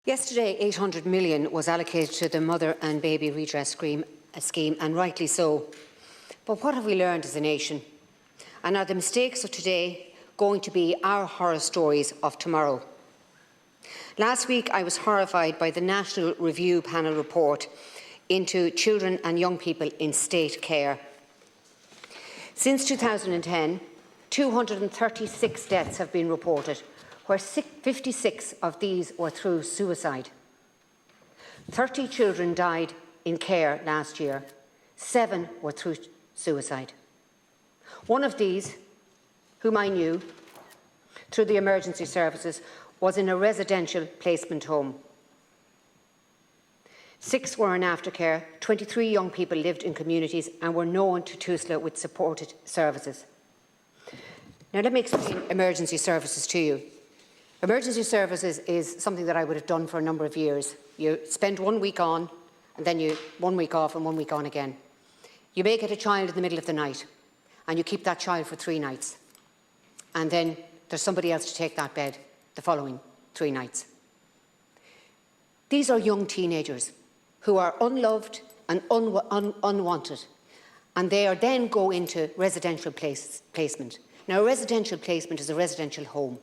Yesterday, 800 million was allocated to the Mother and Baby Redress scheme, and rightly so. But what have we learned as a nation? And are the mistakes of today going to be our horror stories of tomorrow? Last week, I was horrified by the National Review Panel report into children and young people in state care. Since 2010, 236 deaths have been reported, where 56 of these were through suicide. 30 children died in care last year. 7 were through suicide. One of these, whom I knew through the emergency services, was in a residential placement home. 6 were in aftercare. 23 young people lived in communities and were known to Tusla with supported services. Now, let me explain emergency services to you. Emergency services is something that I would have done for a number of years. You spend 1 week on, and then 1 week off and 1 week on again. You may get a child in the middle of the night, and you keep that child for 3 nights. And then there's somebody else to take that bed the following 3 nights. These are young teenagers who are unloved and unwanted, and they are then go into residential placement. Now, a residential placement is a residential home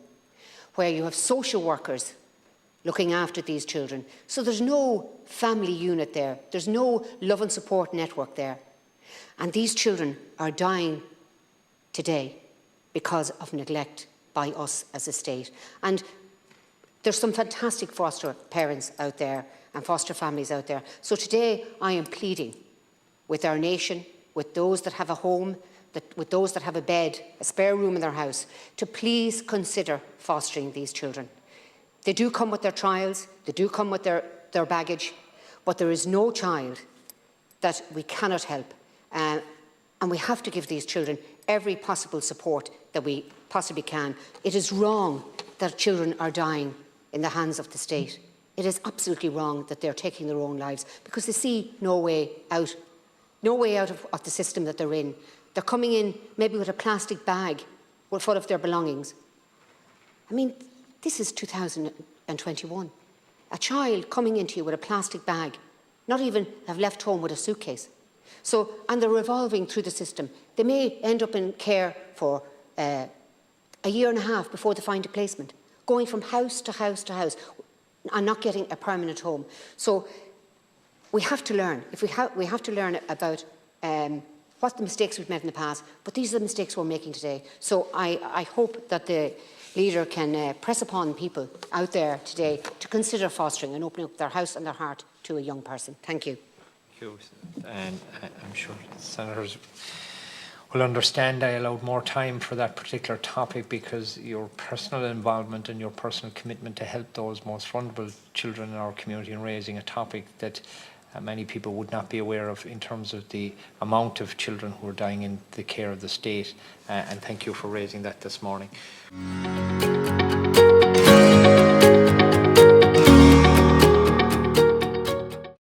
where you have social workers looking after these children. So there's no family unit there. There's no love and support network there. And these children are dying today because of neglect by us as a state. And there's some fantastic foster parents out there and foster families out there. So today I am pleading with our nation, with those that have a home, with those that have a bed, a spare room in their house, to please consider fostering these children. They do come with their trials, they do come with their baggage, but there is no child that we cannot help. And we have to give these children every possible support that we possibly can. It is wrong that children are dying in the hands of the state. It is absolutely wrong that they're taking their own lives because they see no way out of the system that they're in. They're coming in maybe with a plastic bag full of their belongings. I mean, this is 2021. A child coming into you with a plastic bag, not even have left home with a suitcase. So, and they're revolving through the system. They may end up in care for a year and a half before they find a placement, going from house to house to house and not getting a permanent home. So we have to learn. We have to learn about what the mistakes we've made in the past, but these are the mistakes we're making today. So I hope that the leader can press upon people out there today to consider fostering and opening up their house and their heart to a young person. Thank you. Thank you. And I'm sure senators will understand I allowed more time for that particular topic because your personal involvement and your personal commitment to help those most vulnerable children in our community in raising a topic that many people would not be aware of in terms of the amount of children who are dying in the care of the state. And thank you for raising that this morning.